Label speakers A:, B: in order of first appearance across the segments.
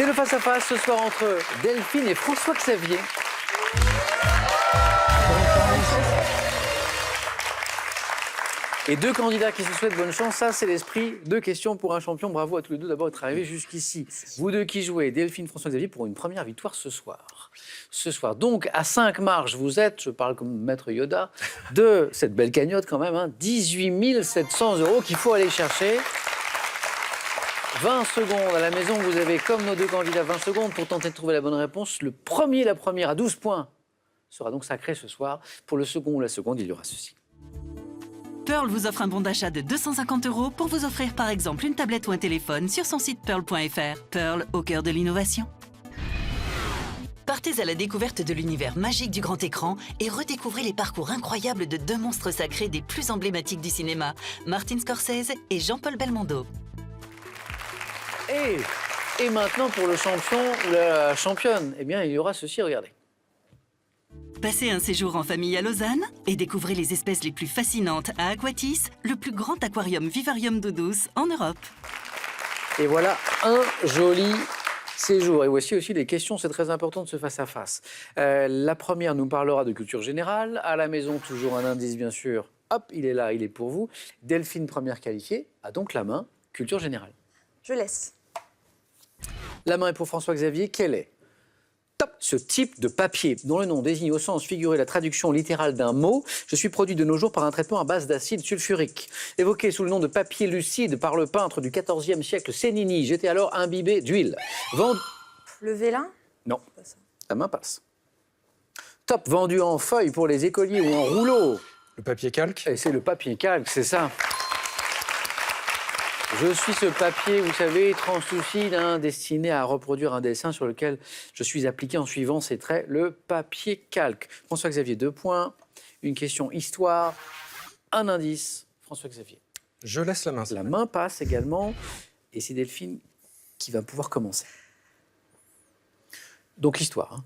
A: C'est le face-à-face ce soir entre Delphine et François Xavier. Et deux candidats qui se souhaitent bonne chance, ça c'est l'esprit. Deux questions pour un champion. Bravo à tous les deux d'avoir été arrivés jusqu'ici. Vous deux qui jouez, Delphine, François Xavier, pour une première victoire ce soir. Ce soir, donc à 5 marches, vous êtes, je parle comme maître Yoda, de cette belle cagnotte quand même, 18 700 € qu'il faut aller chercher. 20 secondes à la maison, vous avez comme nos deux candidats 20 secondes pour tenter de trouver la bonne réponse. Le premier, la première à 12 points sera donc sacré ce soir. Pour le second ou la seconde, il y aura ceci.
B: Pearl vous offre un bon d'achat de 250 € pour vous offrir par exemple une tablette ou un téléphone sur son site pearl.fr. Pearl au cœur de l'innovation. Partez à la découverte de l'univers magique du grand écran et redécouvrez les parcours incroyables de deux monstres sacrés des plus emblématiques du cinéma, Martin Scorsese et Jean-Paul Belmondo.
A: Et maintenant pour le champion ou la championne, eh bien il y aura ceci, regardez.
B: Passez un séjour en famille à Lausanne et découvrez les espèces les plus fascinantes à Aquatis, le plus grand aquarium vivarium d'eau douce en Europe.
A: Et voilà un joli séjour. Et voici aussi les questions, c'est très important de ce face-à-face. La première nous parlera de culture générale. À la maison, toujours un indice, bien sûr. Hop, il est là, il est pour vous. Delphine, première qualifiée, a donc la main. Culture générale.
C: Je laisse.
A: La main est pour François Xavier. Quelle est? Top. Ce type de papier, dont le nom désigne au sens figuré la traduction littérale d'un mot, je suis produit de nos jours par un traitement à base d'acide sulfurique. Évoqué sous le nom de papier lucide par le peintre du XIVe siècle Cennini, j'étais alors imbibé d'huile.
C: Le vélin?
A: Non, la main passe. Top, vendu en feuilles pour les écoliers ou en rouleau.
D: Le papier calque.
A: Et c'est le papier calque, c'est ça. Je suis ce papier, vous savez, translucide, destiné à reproduire un dessin sur lequel je suis appliqué en suivant ces traits, le papier calque. François Xavier, 2 points. Une question histoire, un indice. François Xavier.
D: Je laisse la main.
A: La main passe également, et c'est Delphine qui va pouvoir commencer. Donc histoire.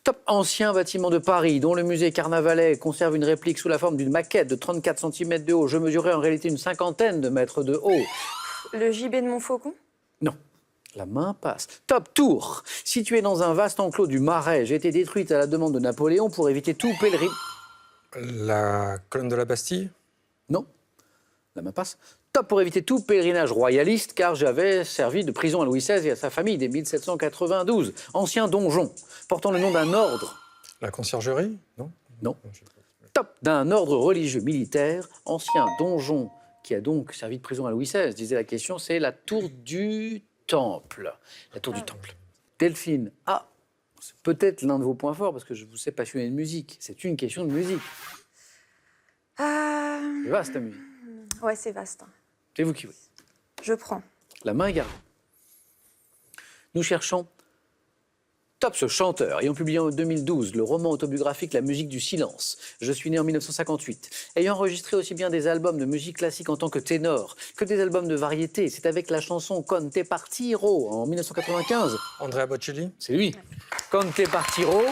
A: Top, ancien bâtiment de Paris, dont le musée Carnavalet conserve une réplique sous la forme d'une maquette de 34 cm de haut. Je mesurais en réalité une 50aine de mètres de haut.
C: Le gibet de Montfaucon?
A: Non. La main passe. Top, Tours, située dans un vaste enclos du Marais. J'ai été détruite à la demande de Napoléon pour éviter tout pèlerin.
D: La colonne de la Bastille?
A: Non. La main passe. Top, pour éviter tout pèlerinage royaliste, car j'avais servi de prison à Louis XVI et à sa famille dès 1792. Ancien donjon, portant le nom d'un ordre.
D: La conciergerie? Non.
A: Non. Top, d'un ordre religieux militaire, ancien donjon qui a donc servi de prison à Louis XVI. Disait la question, c'est la tour du Temple. La tour du Temple. Delphine, c'est peut-être l'un de vos points forts, parce que je vous sais passionné de musique. C'est une question de musique. C'est vaste, la musique.
C: Ouais, c'est vaste.
A: C'est vous qui oui.
C: Je prends.
A: La main est gardée. Nous cherchons Top, ce chanteur, ayant publié en 2012 le roman autobiographique La musique du silence. Je suis né en 1958. Ayant enregistré aussi bien des albums de musique classique en tant que ténor que des albums de variété. C'est avec la chanson Con te partiro en 1995.
D: Andrea Bocelli?
A: C'est lui. Con te partiro.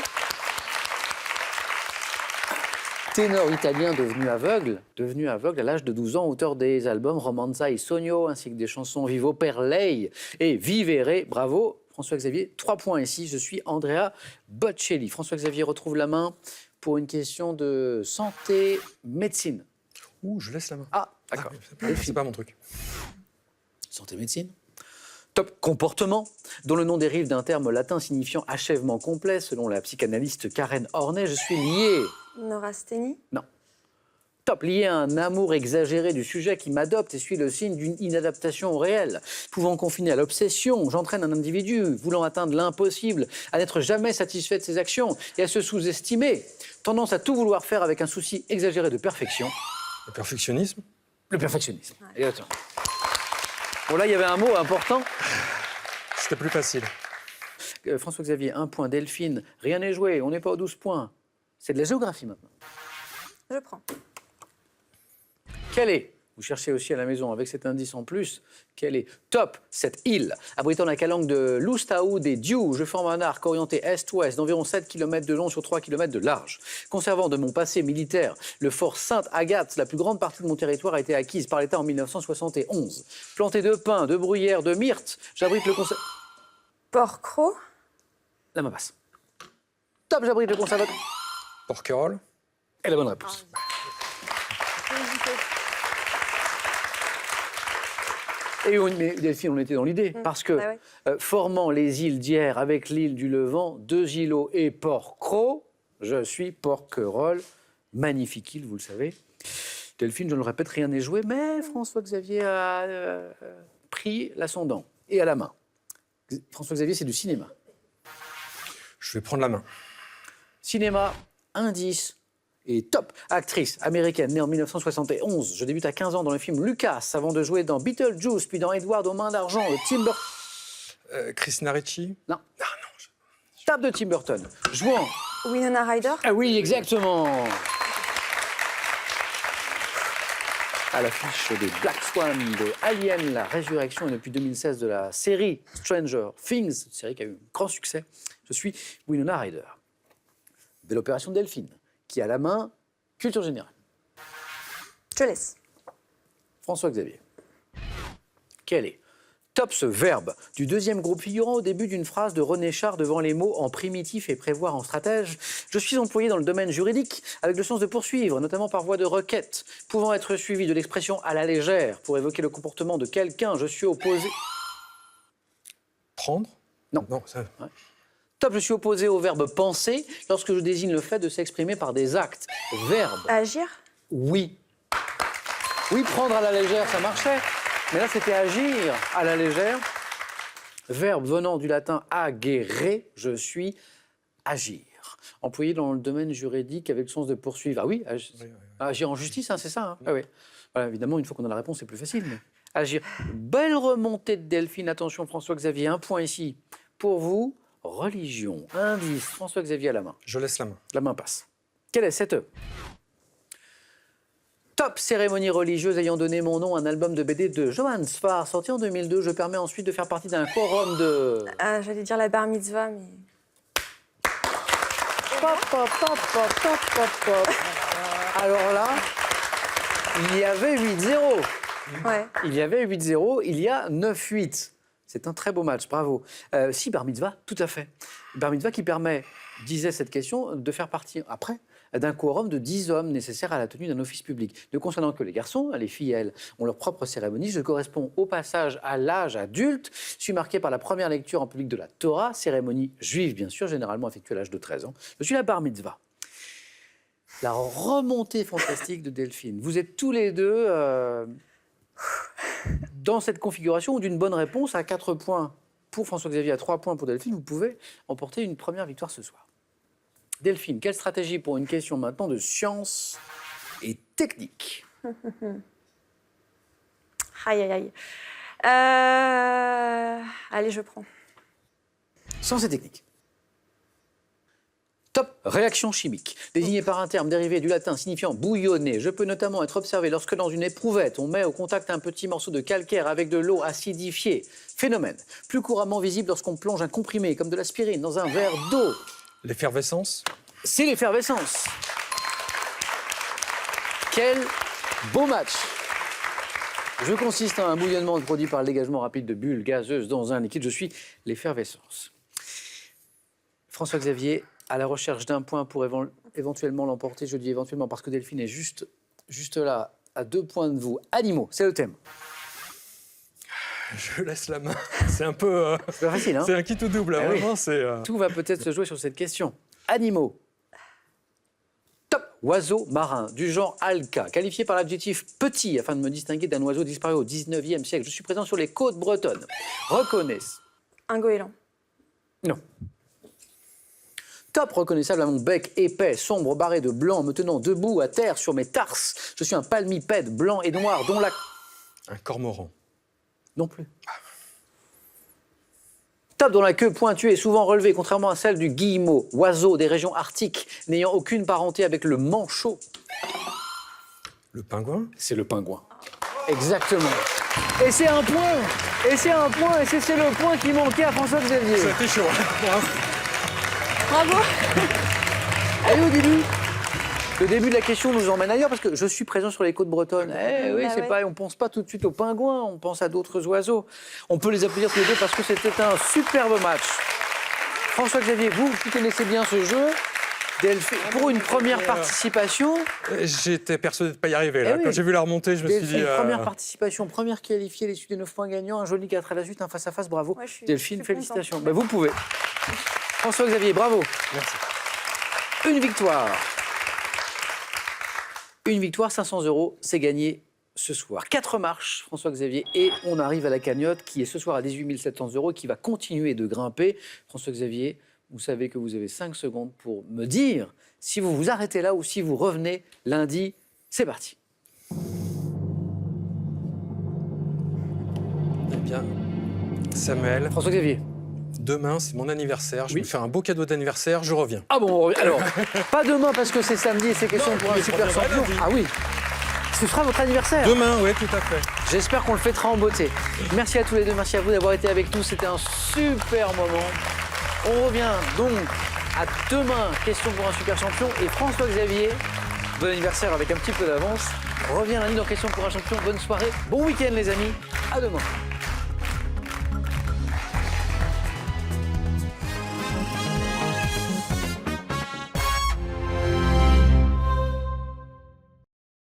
A: Ténor italien devenu aveugle à l'âge de 12 ans, auteur des albums Romanza e Sogno, ainsi que des chansons Vivo per lei et Vivere. Bravo, François Xavier. 3 points ici, je suis Andrea Bocelli. François Xavier retrouve la main pour une question de santé, médecine.
D: Ouh, je laisse la main.
A: Ah, d'accord.
D: C'est pas mon truc.
A: Santé, médecine. Top, comportement, dont le nom dérive d'un terme latin signifiant achèvement complet, selon la psychanalyste Karen Horney. Je suis lié.
C: Neurasthénie?
A: Non. Top, lié à un amour exagéré du sujet qui m'adopte et suit le signe d'une inadaptation au réel. Pouvant confiner à l'obsession, j'entraîne un individu voulant atteindre l'impossible, à n'être jamais satisfait de ses actions et à se sous-estimer. Tendance à tout vouloir faire avec un souci exagéré de perfection.
D: Le perfectionnisme?
A: Le perfectionnisme. Ouais. Exactement. Bon, là, il y avait un mot important.
D: C'était plus facile.
A: François Xavier, 1 point. Delphine, rien n'est joué, on n'est pas aux 12 points. C'est de la géographie maintenant.
C: Je prends.
A: Quelle est, vous cherchez aussi à la maison avec cet indice en plus, quelle est Top, cette île, abritant la calanque de Lustau des Diou, je forme un arc orienté est-ouest d'environ 7 km de long sur 3 km de large. Conservant de mon passé militaire, le fort Sainte-Agathe, la plus grande partie de mon territoire a été acquise par l'État en 1971. Planté de pins, de bruyères, de myrtes, j'abrite le conseil...
C: Porquerolles.
A: La main passe. Top, j'abrite le conservateur.
D: Porquerolles.
A: Et la bonne réponse. Mais Delphine, on était dans l'idée. Parce que
C: Bah ouais.
A: formant les îles d'Hyères avec l'île du Levant, deux îlots et Porquerolles, je suis Porquerolles. Magnifique île, vous le savez. Delphine, je ne le répète, rien n'est joué, mais François-Xavier a pris l'ascendant et à la main. François-Xavier, c'est du cinéma.
D: Je vais prendre la main.
A: Cinéma, indice et top. Actrice américaine, née en 1971. Je débute à 15 ans dans le film Lucas, avant de jouer dans Beetlejuice, puis dans Edward aux mains d'argent, de Tim Burton.
D: Christina Ricci.
A: Non. Tape de Tim Burton. Jouant.
C: Winona Ryder.
A: Ah oui, exactement. À l'affiche des Black Swan de Alien, la résurrection, et depuis 2016 de la série Stranger Things, série qui a eu un grand succès. Je suis Winona Ryder. Belle opération de Delphine, qui a la main culture générale.
C: Je laisse.
A: François-Xavier. Quel est top ce verbe du deuxième groupe figurant au début d'une phrase de René Char devant les mots en primitif et prévoir en stratège. Je suis employé dans le domaine juridique avec le sens de poursuivre, notamment par voie de requête, pouvant être suivi de l'expression à la légère pour évoquer le comportement de quelqu'un. Je suis opposé.
D: Prendre.
A: Non.
D: Non, ça...
A: Ouais. Top, je suis opposé au verbe penser lorsque je désigne le fait de s'exprimer par des actes. Verbe.
C: Agir.
A: Oui. Oui, prendre à la légère, ça marchait. Mais là, c'était agir à la légère. Verbe venant du latin agere, je suis agir. Employé dans le domaine juridique avec le sens de poursuivre. Ah oui, agir en justice, hein, c'est ça. Hein. Ah oui. Voilà, évidemment, une fois qu'on a la réponse, c'est plus facile. Mais agir. Belle remontée de Delphine. Attention, François-Xavier, un point ici. Pour vous, religion. Indice, François-Xavier à la main.
D: Je laisse la main.
A: La main passe. Quelle est cette top cérémonie religieuse ayant donné mon nom à un album de BD de Johann Sfar, sorti en 2002. Je permets ensuite de faire partie d'un quorum de...
C: J'allais dire la bar mitzvah, mais...
A: Pop, pop, pop, pop, pop, pop, pop. Alors là, il y avait 8-0.
C: Ouais.
A: Il y avait 8-0, il y a 9-8. C'est un très beau match, bravo. Si, bar mitzvah, tout à fait. Bar mitzvah qui permet, disait cette question, de faire partie, après, d'un quorum de 10 hommes nécessaires à la tenue d'un office public. Ne concernant que les garçons, les filles, elles, ont leur propre cérémonie. Je corresponds au passage à l'âge adulte. Je suis marqué par la première lecture en public de la Torah, cérémonie juive, bien sûr, généralement effectuée à l'âge de 13 ans. Je suis la bar mitzvah. La remontée fantastique de Delphine. Vous êtes tous les deux dans cette configuration où d'une bonne réponse à 4 points pour François-Xavier, à 3 points pour Delphine, vous pouvez emporter une première victoire ce soir. Delphine, quelle stratégie pour une question maintenant de science et technique?
C: Aïe, aïe, aïe. Allez, je prends.
A: Science et technique. Top, réaction chimique. Désignée par un terme dérivé du latin signifiant bouillonner. Je peux notamment être observé lorsque dans une éprouvette, on met au contact un petit morceau de calcaire avec de l'eau acidifiée. Phénomène plus couramment visible lorsqu'on plonge un comprimé, comme de l'aspirine, dans un verre d'eau.
D: L'effervescence.
A: C'est l'effervescence. Quel beau match. Je consiste en un bouillonnement produit par le dégagement rapide de bulles gazeuses dans un liquide. Je suis l'effervescence. François-Xavier, à la recherche d'un point pour éventuellement l'emporter. Je dis éventuellement parce que Delphine est juste là, à 2 points de vous. Animaux, c'est le thème.
D: Je laisse la main. C'est un peu...
A: C'est pas facile, hein?
D: C'est un kit ou double,
A: Ah oui.
D: vraiment, c'est...
A: Tout va peut-être se jouer sur cette question. Animaux. Top. Oiseau marin, du genre alca, qualifié par l'adjectif petit afin de me distinguer d'un oiseau disparu au 19e siècle. Je suis présent sur les côtes bretonnes. Reconnaissent.
C: Un goéland.
A: Non. Top, reconnaissable à mon bec épais, sombre, barré de blanc, me tenant debout à terre sur mes tarses. Je suis un palmipède blanc et noir dont la...
D: Un cormoran.
A: Non plus. Top, dont la queue pointue est souvent relevée, contrairement à celle du guillemot, oiseau des régions arctiques, n'ayant aucune parenté avec le manchot.
D: Le pingouin.
A: C'est le pingouin. Exactement. Et c'est un point. Et c'est un point. Et c'est le point qui manquait à François-Xavier.
D: Ça a été chaud.
C: Bravo.
A: Allez au début. Le début de la question nous emmène ailleurs parce que je suis présent sur les côtes bretonnes. Eh oui,
C: Bah
A: c'est
C: ouais.
A: pas, on pense pas tout de suite aux pingouins, on pense à d'autres oiseaux. On peut les applaudir tous les deux parce que c'était un superbe match. François-Xavier, vous connaissez bien ce jeu. Delphine, pour une première participation,
D: J'étais persuadé de ne pas y arriver. Là.
A: Eh oui.
D: Quand j'ai vu la remontée, je me suis
A: Delphine,
D: dit...
A: première participation, première qualifiée, l'issue des 9 points gagnants, un joli 4 à la suite, un face-à-face, bravo.
C: Ouais, je suis
A: Delphine,
C: contente.
A: félicitations. Ben, vous pouvez. François-Xavier, bravo.
D: Merci.
A: Une victoire. Une victoire, 500 €, c'est gagné ce soir. 4 marches, François-Xavier, et on arrive à la cagnotte qui est ce soir à 18 700 € et qui va continuer de grimper. François-Xavier, vous savez que vous avez 5 secondes pour me dire si vous vous arrêtez là ou si vous revenez lundi. C'est parti.
D: Eh bien, Samuel,
A: François-Xavier.
D: demain, c'est mon anniversaire. Je
A: Oui.
D: vais me faire un beau cadeau d'anniversaire. Je reviens.
A: Ah bon, on revient. Alors, pas demain parce que c'est samedi et c'est question
D: Non,
A: pour un
D: mais
A: super
D: je reviendrai
A: champion.
D: lundi.
A: Ah oui. Ce sera votre anniversaire.
D: Demain, oui, tout à fait.
A: J'espère qu'on le fêtera en beauté. Merci à tous les deux, merci à vous d'avoir été avec nous. C'était un super moment. On revient donc à demain, question pour un super champion. Et François-Xavier, bon anniversaire avec un petit peu d'avance, revient lundi dans question pour un champion. Bonne soirée, bon week-end les amis, à demain.